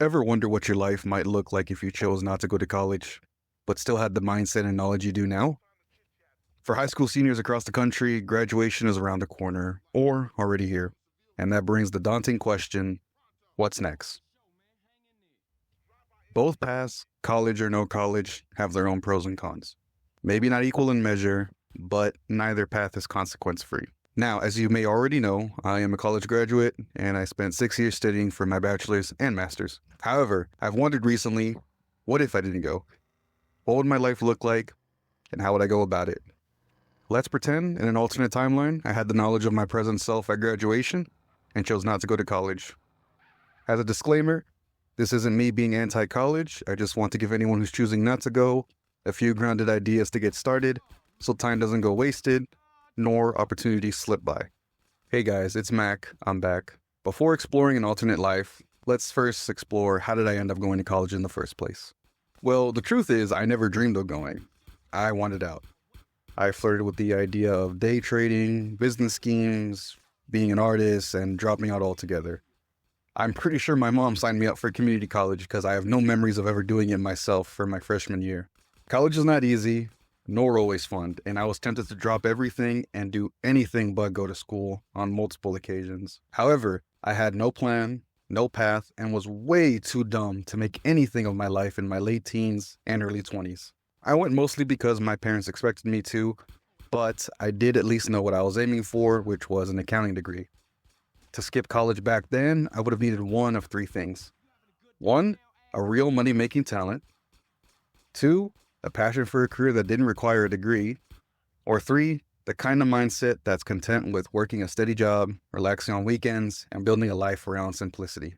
Ever wonder what your life might look like if you chose not to go to college, but still had the mindset and knowledge you do now? For high school seniors across the country, graduation is around the corner, or already here. And that brings the daunting question, what's next? Both paths, college or no college, have their own pros and cons. Maybe not equal in measure, but neither path is consequence-free. Now, as you may already know, I am a college graduate, and I spent 6 years studying for my bachelor's and master's. However, I've wondered recently, what if I didn't go? What would my life look like, and how would I go about it? Let's pretend, in an alternate timeline, I had the knowledge of my present self at graduation, and chose not to go to college. As a disclaimer, this isn't me being anti-college. I just want to give anyone who's choosing not to go a few grounded ideas to get started, so time doesn't go wasted, nor opportunities slip by. Hey guys, it's Mac. I'm back. Before exploring an alternate life, let's first explore how did I end up going to college in the first place. Well, the truth is I never dreamed of going. I wanted out. I flirted with the idea of day trading, business schemes, being an artist, and dropping out altogether. I'm pretty sure my mom signed me up for community college because I have no memories of ever doing it myself for my freshman year. College is not easy, nor always fun, and I was tempted to drop everything and do anything but go to school on multiple occasions. However, I had no plan, no path, and was way too dumb to make anything of my life in my late teens and early 20s. I went mostly because my parents expected me to, but I did at least know what I was aiming for, which was an accounting degree. To skip college back then, I would have needed one of three things. 1, a real money-making talent. 2, a passion for a career that didn't require a degree. Or 3, the kind of mindset that's content with working a steady job, relaxing on weekends, and building a life around simplicity.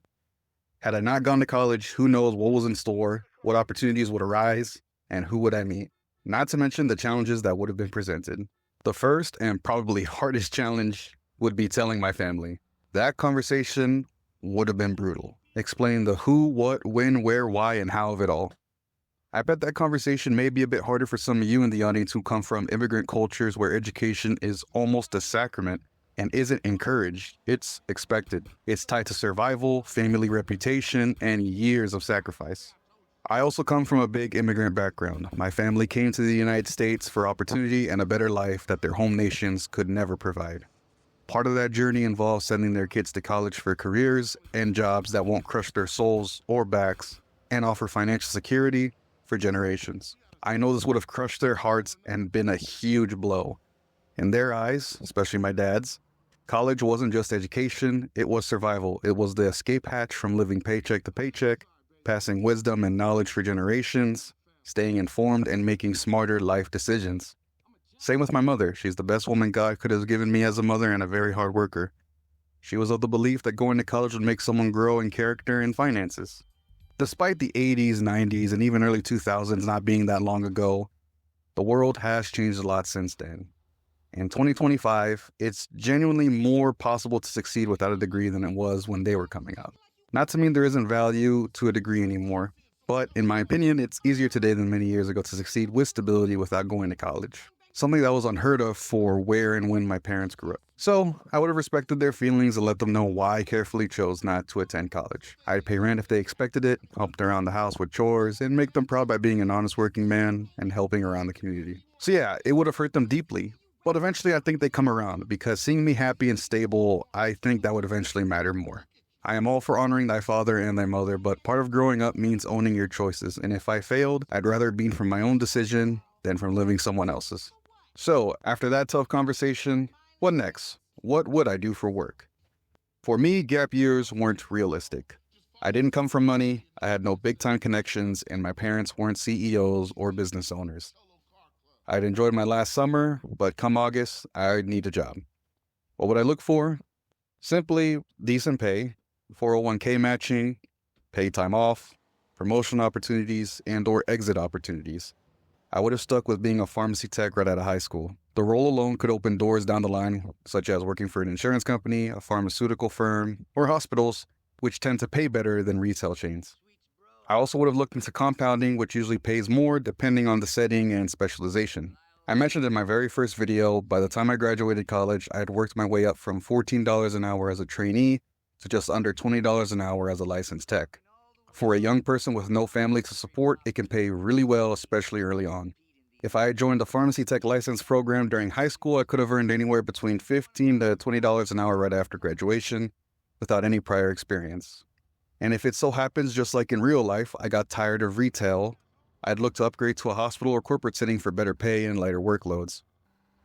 Had I not gone to college, who knows what was in store, what opportunities would arise, and who would I meet? Not to mention the challenges that would have been presented. The first and probably hardest challenge would be telling my family. That conversation would have been brutal. Explain the who, what, when, where, why, and how of it all. I bet that conversation may be a bit harder for some of you in the audience who come from immigrant cultures where education is almost a sacrament and isn't encouraged. It's expected. It's tied to survival, family reputation, and years of sacrifice. I also come from a big immigrant background. My family came to the United States for opportunity and a better life that their home nations could never provide. Part of that journey involves sending their kids to college for careers and jobs that won't crush their souls or backs and offer financial security for generations. I know this would have crushed their hearts and been a huge blow. In their eyes, especially my dad's, college wasn't just education, it was survival. It was the escape hatch from living paycheck to paycheck, passing wisdom and knowledge for generations, staying informed and making smarter life decisions. Same with my mother. She's the best woman God could have given me as a mother and a very hard worker. She was of the belief that going to college would make someone grow in character and finances. Despite the 80s, 90s, and even early 2000s not being that long ago, the world has changed a lot since then. In 2025, it's genuinely more possible to succeed without a degree than it was when they were coming up. Not to mean there isn't value to a degree anymore, but in my opinion, it's easier today than many years ago to succeed with stability without going to college. Something that was unheard of for where and when my parents grew up. So I would have respected their feelings and let them know why I carefully chose not to attend college. I'd pay rent if they expected it, helped around the house with chores, and make them proud by being an honest working man and helping around the community. So yeah, it would have hurt them deeply, but eventually I think they come around because seeing me happy and stable, I think that would eventually matter more. I am all for honoring thy father and thy mother, but part of growing up means owning your choices, and if I failed, I'd rather it be from my own decision than from living someone else's. So, after that tough conversation, what next? What would I do for work? For me, gap years weren't realistic. I didn't come from money, I had no big-time connections, and my parents weren't CEOs or business owners. I'd enjoyed my last summer, but come August, I'd need a job. What would I look for? Simply decent pay, 401k matching, paid time off, promotion opportunities, and/or exit opportunities. I would have stuck with being a pharmacy tech right out of high school. The role alone could open doors down the line, such as working for an insurance company, a pharmaceutical firm, or hospitals, which tend to pay better than retail chains. I also would have looked into compounding, which usually pays more depending on the setting and specialization. I mentioned in my very first video, by the time I graduated college, I had worked my way up from $14 an hour as a trainee to just under $20 an hour as a licensed tech. For a young person with no family to support, it can pay really well, especially early on. If I had joined the pharmacy tech license program during high school, I could have earned anywhere between $15 to $20 an hour right after graduation without any prior experience. And if it so happens, just like in real life, I got tired of retail, I'd look to upgrade to a hospital or corporate setting for better pay and lighter workloads.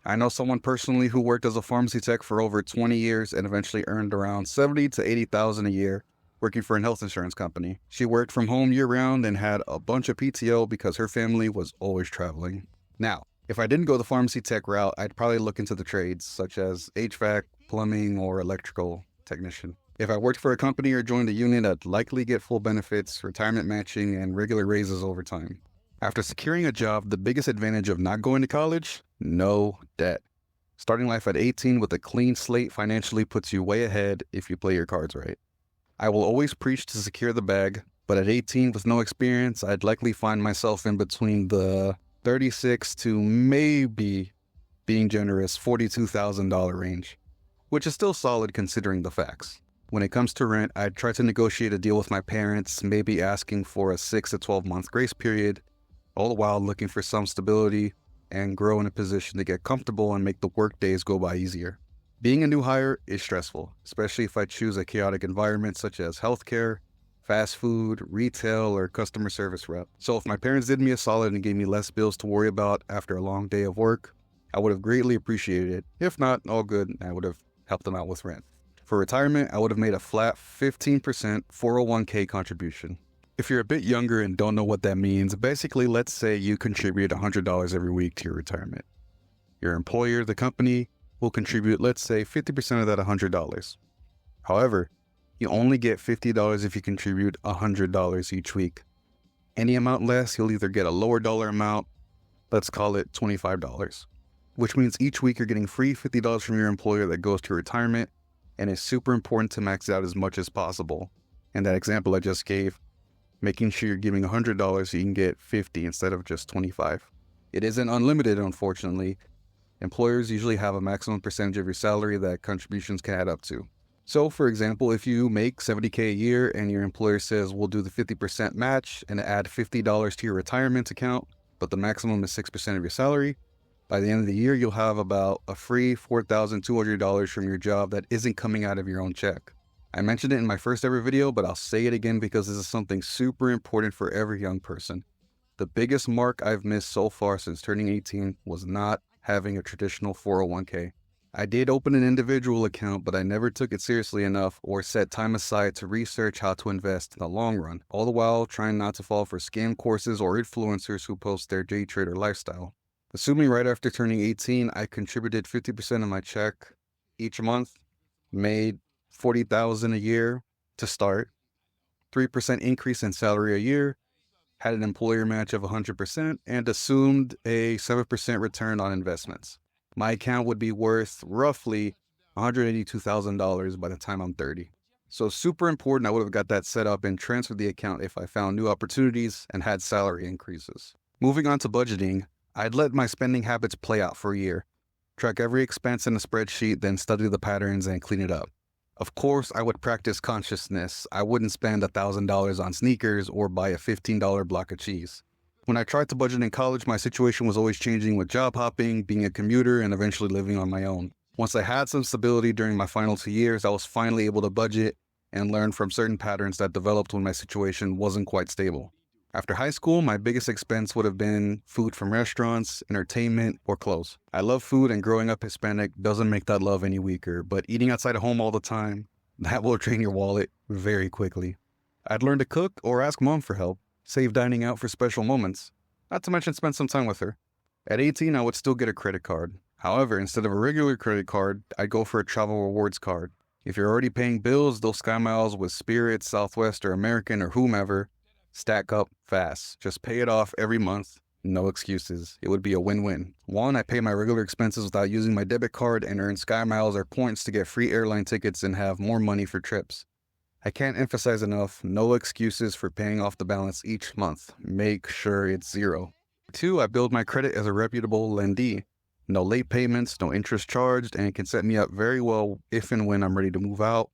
I know someone personally who worked as a pharmacy tech for over 20 years and eventually earned around $70,000 to $80,000 a year working for a health insurance company. She worked from home year-round and had a bunch of PTO because her family was always traveling. Now, if I didn't go the pharmacy tech route, I'd probably look into the trades such as HVAC, plumbing, or electrical technician. If I worked for a company or joined a union, I'd likely get full benefits, retirement matching, and regular raises over time. After securing a job, the biggest advantage of not going to college? No debt. Starting life at 18 with a clean slate financially puts you way ahead if you play your cards right. I will always preach to secure the bag, but at 18 with no experience, I'd likely find myself in between the $36,000 to maybe, being generous, $42,000 range, which is still solid considering the facts. When it comes to rent, I'd try to negotiate a deal with my parents, maybe asking for a 6 to 12 month grace period, all the while looking for some stability and grow in a position to get comfortable and make the work days go by easier. Being a new hire is stressful, especially if I choose a chaotic environment such as healthcare, fast food, retail, or customer service rep. So if my parents did me a solid and gave me less bills to worry about after a long day of work, I would have greatly appreciated it. If not, all good, I would have helped them out with rent. For retirement, I would have made a flat 15% 401k contribution. If you're a bit younger and don't know what that means, basically let's say you contribute $100 every week to your retirement. Your employer, the company, will contribute, let's say, 50% of that $100. However, you only get $50 if you contribute $100 each week. Any amount less, you'll either get a lower dollar amount, let's call it $25, which means each week you're getting free $50 from your employer that goes to retirement, and it's super important to max out as much as possible. And that example I just gave, making sure you're giving $100 so you can get $50 instead of just $25. It isn't unlimited, unfortunately. Employers usually have a maximum percentage of your salary that contributions can add up to. So, for example, if you make $70K a year and your employer says we'll do the 50% match and add $50 to your retirement account, but the maximum is 6% of your salary, by the end of the year you'll have about a free $4,200 from your job that isn't coming out of your own check. I mentioned it in my first ever video, but I'll say it again because this is something super important for every young person. The biggest mark I've missed so far since turning 18 was not having a traditional 401k. I did open an individual account, but I never took it seriously enough or set time aside to research how to invest in the long run, all the while trying not to fall for scam courses or influencers who post their day trader lifestyle. Assuming right after turning 18, I contributed 50% of my check each month, made $40,000 a year to start, 3% increase in salary a year, had an employer match of 100%, and assumed a 7% return on investments. My account would be worth roughly $182,000 by the time I'm 30. So super important, I would have got that set up and transferred the account if I found new opportunities and had salary increases. Moving on to budgeting, I'd let my spending habits play out for a year, track every expense in a spreadsheet, then study the patterns and clean it up. Of course, I would practice consciousness. I wouldn't spend $1,000 on sneakers or buy a $15 block of cheese. When I tried to budget in college, my situation was always changing with job hopping, being a commuter, and eventually living on my own. Once I had some stability during my final 2 years, I was finally able to budget and learn from certain patterns that developed when my situation wasn't quite stable. After high school, my biggest expense would have been food from restaurants, entertainment, or clothes. I love food, and growing up Hispanic doesn't make that love any weaker, but eating outside of home all the time, that will drain your wallet very quickly. I'd learn to cook or ask mom for help, save dining out for special moments, not to mention spend some time with her. At 18, I would still get a credit card. However, instead of a regular credit card, I'd go for a travel rewards card. If you're already paying bills, those Sky Miles with Spirit, Southwest, or American, or whomever, stack up fast. Just pay it off every month. No excuses. It would be a win-win. One, I pay my regular expenses without using my debit card and earn Sky Miles or points to get free airline tickets and have more money for trips. I can't emphasize enough, no excuses for paying off the balance each month. Make sure it's zero. Two, I build my credit as a reputable lendee. No late payments, no interest charged, and can set me up very well if and when I'm ready to move out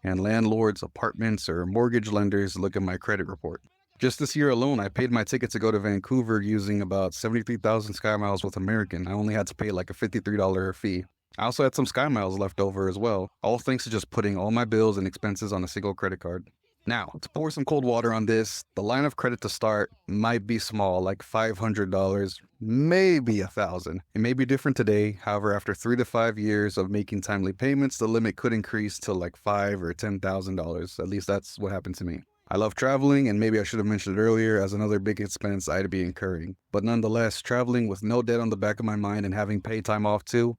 and landlords, apartments, or mortgage lenders look at my credit report. Just this year alone, I paid my ticket to go to Vancouver using about 73,000 Sky Miles with American. I only had to pay like a $53 fee. I also had some Sky Miles left over as well, all thanks to just putting all my bills and expenses on a single credit card. Now, to pour some cold water on this, the line of credit to start might be small, like $500, maybe $1,000. It may be different today. However, after 3 to 5 years of making timely payments, the limit could increase to like $5,000 or $10,000. At least that's what happened to me. I love traveling, and maybe I should have mentioned it earlier as another big expense I'd be incurring. But nonetheless, traveling with no debt on the back of my mind and having paid time off too,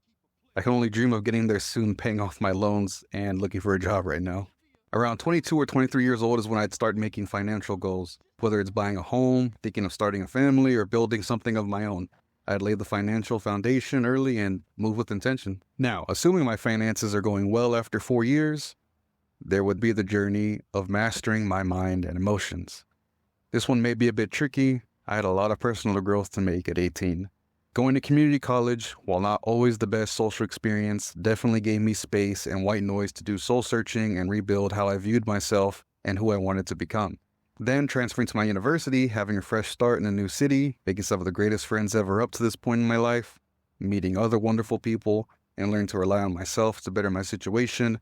I can only dream of getting there soon, paying off my loans and looking for a job right now. Around 22 or 23 years old is when I'd start making financial goals, whether it's buying a home, thinking of starting a family, or building something of my own. I'd lay the financial foundation early and move with intention. Now, assuming my finances are going well after 4 years, there would be the journey of mastering my mind and emotions. This one may be a bit tricky. I had a lot of personal growth to make at 18. Going to community college, while not always the best social experience, definitely gave me space and white noise to do soul searching and rebuild how I viewed myself and who I wanted to become. Then transferring to my university, having a fresh start in a new city, making some of the greatest friends ever up to this point in my life, meeting other wonderful people, and learning to rely on myself to better my situation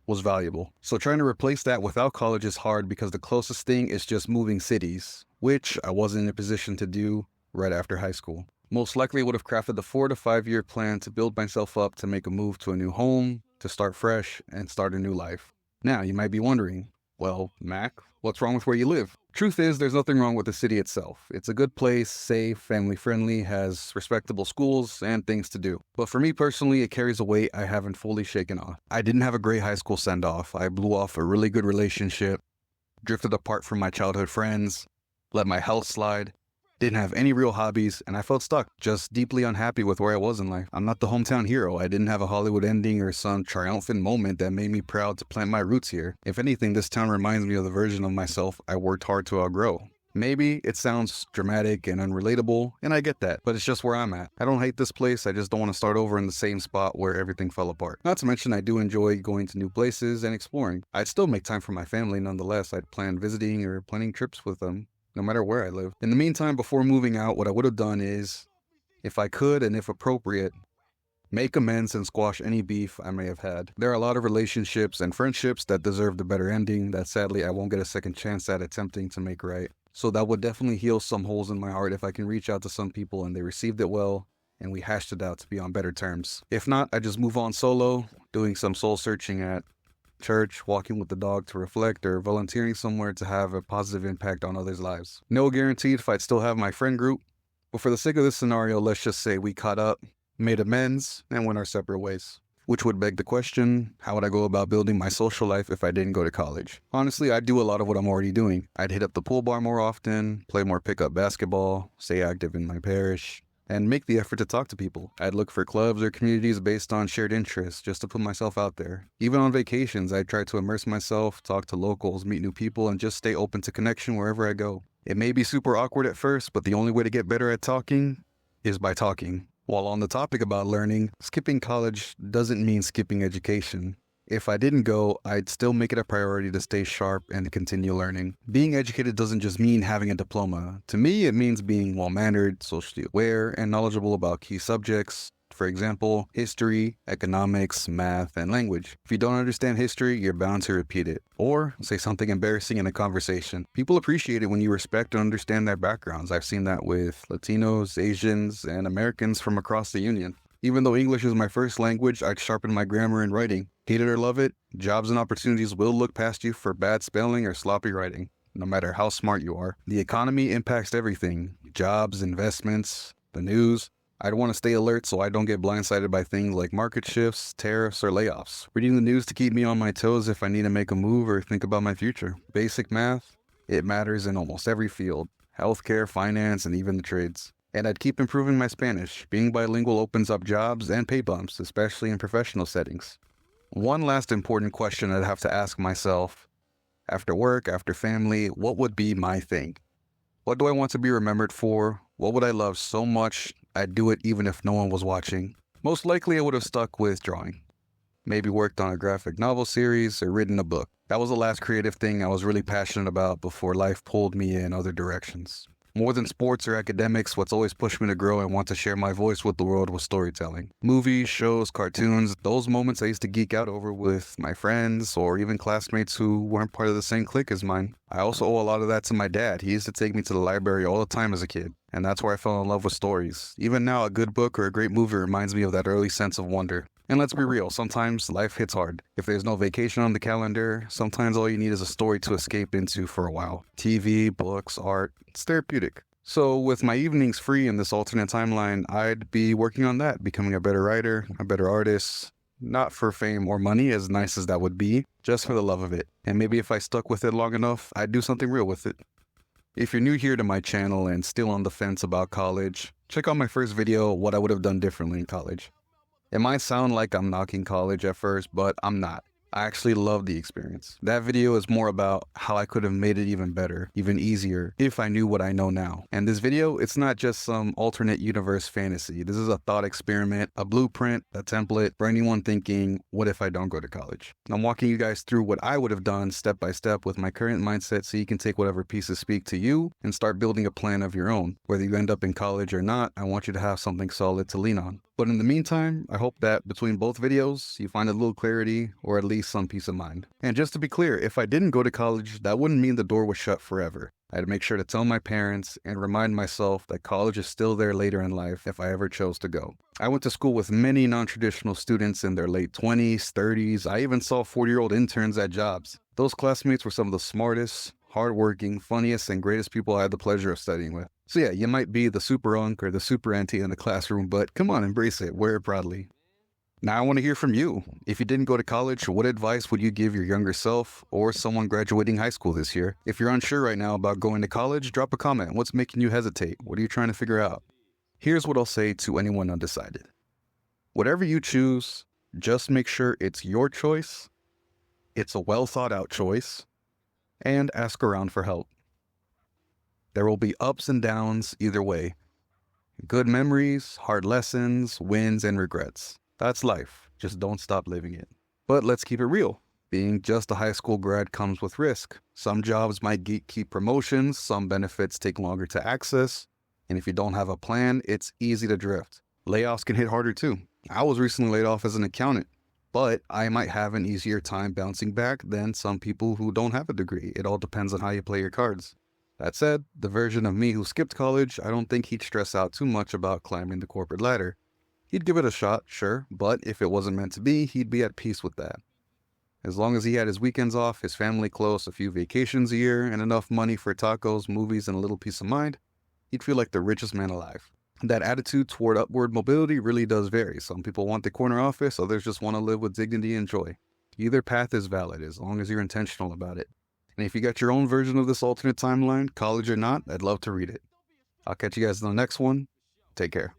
was valuable. So trying to replace that without college is hard because the closest thing is just moving cities, which I wasn't in a position to do right after high school. Most likely would have crafted the 4 to 5 year plan to build myself up to make a move to a new home, to start fresh, and start a new life. Now, you might be wondering, well, Mac, what's wrong with where you live? Truth is, there's nothing wrong with the city itself. It's a good place, safe, family-friendly, has respectable schools, and things to do. But for me personally, it carries a weight I haven't fully shaken off. I didn't have a great high school send-off. I blew off a really good relationship, drifted apart from my childhood friends, let my health slide, didn't have any real hobbies, and I felt stuck, just deeply unhappy with where I was in life. I'm not the hometown hero. I didn't have a Hollywood ending or some triumphant moment that made me proud to plant my roots here. If anything, this town reminds me of the version of myself I worked hard to outgrow. Maybe it sounds dramatic and unrelatable, and I get that, but it's just where I'm at. I don't hate this place, I just don't want to start over in the same spot where everything fell apart. Not to mention I do enjoy going to new places and exploring. I'd still make time for my family nonetheless. I'd plan visiting or planning trips with them, no matter where I live. In the meantime, before moving out, what I would have done is, if I could and if appropriate, make amends and squash any beef I may have had. There are a lot of relationships and friendships that deserved a better ending that sadly I won't get a second chance at attempting to make right. So that would definitely heal some holes in my heart if I can reach out to some people and they received it well and we hashed it out to be on better terms. If not, I just move on solo, doing some soul searching at church, walking with the dog to reflect, or volunteering somewhere to have a positive impact on others' lives. No guaranteed if I'd still have my friend group, but for the sake of this scenario, let's just say we caught up, made amends, and went our separate ways. Which would beg the question, how would I go about building my social life if I didn't go to college? Honestly, I'd do a lot of what I'm already doing. I'd hit up the pool bar more often, play more pickup basketball, stay active in my parish, and make the effort to talk to people. I'd look for clubs or communities based on shared interests just to put myself out there. Even on vacations, I'd try to immerse myself, talk to locals, meet new people, and just stay open to connection wherever I go. It may be super awkward at first, but the only way to get better at talking is by talking. While on the topic about learning, skipping college doesn't mean skipping education. If I didn't go, I'd still make it a priority to stay sharp and to continue learning. Being educated doesn't just mean having a diploma. To me, it means being well-mannered, socially aware, and knowledgeable about key subjects. For example, history, economics, math, and language. If you don't understand history, you're bound to repeat it. Or say something embarrassing in a conversation. People appreciate it when you respect and understand their backgrounds. I've seen that with Latinos, Asians, and Americans from across the Union. Even though English is my first language, I'd sharpen my grammar and writing. Hate it or love it, jobs and opportunities will look past you for bad spelling or sloppy writing, no matter how smart you are. The economy impacts everything. Jobs, investments, the news. I'd want to stay alert so I don't get blindsided by things like market shifts, tariffs, or layoffs. Reading the news to keep me on my toes if I need to make a move or think about my future. Basic math, it matters in almost every field. Healthcare, finance, and even the trades. And I'd keep improving my Spanish. Being bilingual opens up jobs and pay bumps, especially in professional settings. One last important question I'd have to ask myself, after work, after family, what would be my thing? What do I want to be remembered for? What would I love so much I'd do it even if no one was watching? Most likely I would have stuck with drawing. maybe worked on a graphic novel series, or written a book. That was the last creative thing I was really passionate about before life pulled me in other directions. More than sports or academics, what's always pushed me to grow and want to share my voice with the world was storytelling. Movies, shows, cartoons, those moments I used to geek out over with my friends or even classmates who weren't part of the same clique as mine. I also owe a lot of that to my dad. He used to take me to the library all the time as a kid, and that's where I fell in love with stories. Even now, a good book or a great movie reminds me of that early sense of wonder. And let's be real, sometimes life hits hard. If there's no vacation on the calendar, sometimes all you need is a story to escape into for a while. TV, books, art, it's therapeutic. So with my evenings free in this alternate timeline, I'd be working on that, becoming a better writer, a better artist, not for fame or money, as nice as that would be, just for the love of it. And maybe if I stuck with it long enough, I'd do something real with it. If you're new here to my channel and still on the fence about college, check out my first video, what I would have done differently in college. It might sound like I'm knocking college at first, but I'm not. I actually love the experience. That video is more about how I could have made it even better, even easier, if I knew what I know now. And this video, it's not just some alternate universe fantasy. This is a thought experiment, a blueprint, a template for anyone thinking, what if I don't go to college? I'm walking you guys through what I would have done step by step with my current mindset so you can take whatever pieces speak to you and start building a plan of your own. Whether you end up in college or not, I want you to have something solid to lean on. But in the meantime, I hope that between both videos, you find a little clarity or at least some peace of mind. And just to be clear, if I didn't go to college, that wouldn't mean the door was shut forever. I had to make sure to tell my parents and remind myself that college is still there later in life if I ever chose to go. I went to school with many non-traditional students in their late 20s, 30s. I even saw 40-year-old interns at jobs. Those classmates were some of the smartest, hardworking, funniest, and greatest people I had the pleasure of studying with. So yeah, you might be the super unk or the super auntie in the classroom, but come on, embrace it, wear it proudly. Now I want to hear from you. If you didn't go to college, what advice would you give your younger self or someone graduating high school this year? If you're unsure right now about going to college, drop a comment. What's making you hesitate? What are you trying to figure out? Here's what I'll say to anyone undecided. Whatever you choose, just make sure it's your choice, it's a well thought out choice, and ask around for help. There will be ups and downs either way. Good memories, hard lessons, wins, and regrets. That's life. Just don't stop living it. But let's keep it real. Being just a high school grad comes with risk. Some jobs might keep promotions, some benefits take longer to access, and if you don't have a plan, it's easy to drift. Layoffs can hit harder too. I was recently laid off as an accountant, but I might have an easier time bouncing back than some people who don't have a degree. It all depends on how you play your cards. That said, the version of me who skipped college, I don't think he'd stress out too much about climbing the corporate ladder. He'd give it a shot, sure, but if it wasn't meant to be, he'd be at peace with that. As long as he had his weekends off, his family close, a few vacations a year, and enough money for tacos, movies, and a little peace of mind, he'd feel like the richest man alive. That attitude toward upward mobility really does vary. Some people want the corner office, others just want to live with dignity and joy. Either path is valid as long as you're intentional about it. And if you got your own version of this alternate timeline, college or not, I'd love to read it. I'll catch you guys in the next one. Take care.